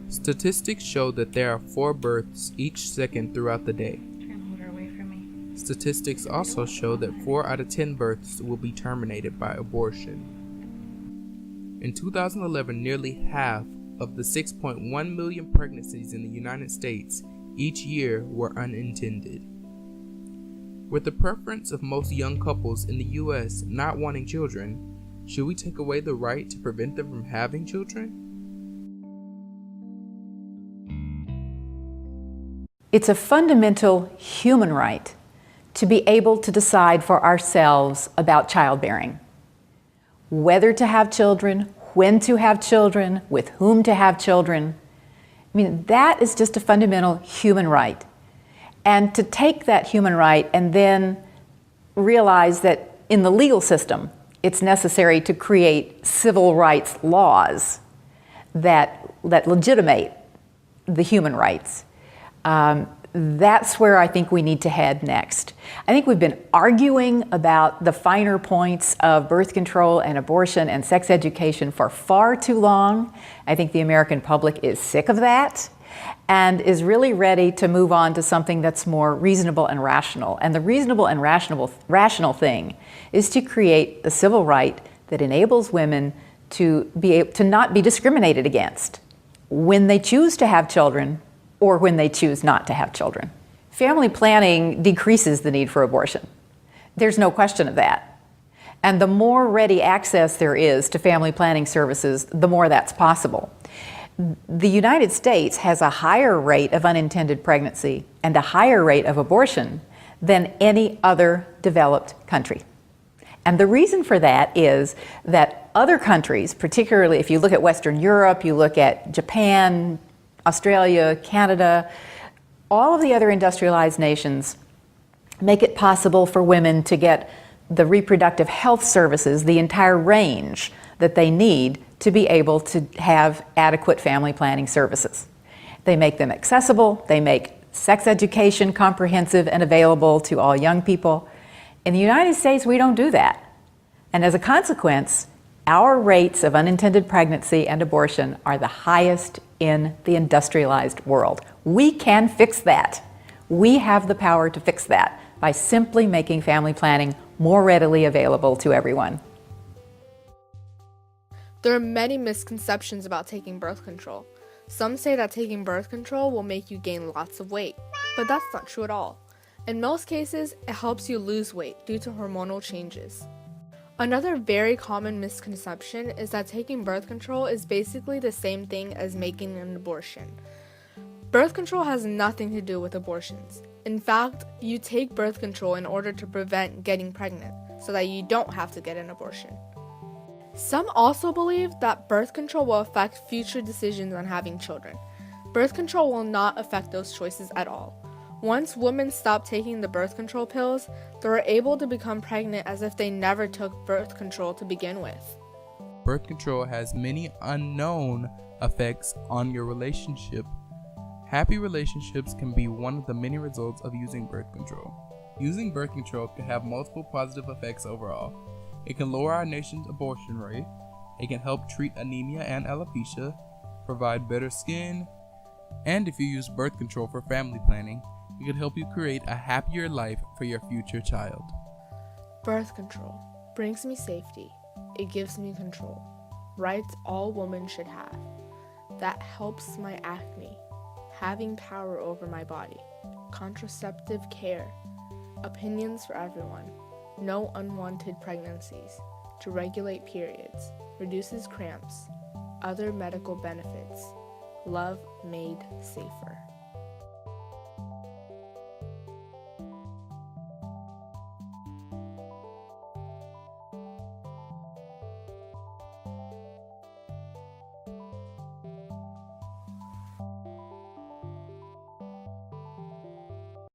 Statistics show that there are 4 births each second throughout the day. Try and hold her away from me. Statistics also show that 4 out of 10 births will be terminated by abortion. In 2011, nearly half of the 6.1 million pregnancies in the United States each year were unintended. With the preference of most young couples in the U.S. not wanting children, should we take away the right to prevent them from having children? It's a fundamental human right to be able to decide for ourselves about childbearing. Whether to have children, when to have children, with whom to have children. I mean, that is just a fundamental human right. And to take that human right and then realize that in the legal system, it's necessary to create civil rights laws that legitimate the human rights. That's where I think we need to head next. I think we've been arguing about the finer points of birth control and abortion and sex education for far too long. I think the American public is sick of that and is really ready to move on to something that's more reasonable and rational. And the reasonable and rational thing is to create a civil right that enables women to not be discriminated against when they choose to have children or when they choose not to have children. Family planning decreases the need for abortion. There's no question of that. And the more ready access there is to family planning services, the more that's possible. The United States has a higher rate of unintended pregnancy and a higher rate of abortion than any other developed country. And the reason for that is that other countries, particularly if you look at Western Europe, you look at Japan, Australia, Canada, all of the other industrialized nations make it possible for women to get the reproductive health services, the entire range that they need to be able to have adequate family planning services. They make them accessible, they make sex education comprehensive and available to all young people. In the United States, we don't do that. And as a consequence, our rates of unintended pregnancy and abortion are the highest in the industrialized world. We can fix that. We have the power to fix that by simply making family planning more readily available to everyone. There are many misconceptions about taking birth control. Some say that taking birth control will make you gain lots of weight, but that's not true at all. In most cases, it helps you lose weight due to hormonal changes. Another very common misconception is that taking birth control is basically the same thing as making an abortion. Birth control has nothing to do with abortions. In fact, you take birth control in order to prevent getting pregnant, so that you don't have to get an abortion. Some also believe that birth control will affect future decisions on having children. Birth control will not affect those choices at all. Once women stop taking the birth control pills, they are able to become pregnant as if they never took birth control to begin with. Birth control has many unknown effects on your relationship. Happy relationships can be one of the many results of using birth control. Using birth control can have multiple positive effects overall. It can lower our nation's abortion rate. It can help treat anemia and alopecia, provide better skin, and if you use birth control for family planning, it can help you create a happier life for your future child. Birth control brings me safety. It gives me control. Rights all women should have. That helps my acne. Having power over my body. Contraceptive care. Opinions for everyone. No unwanted pregnancies. To regulate periods. Reduces cramps. Other medical benefits. Love made safer.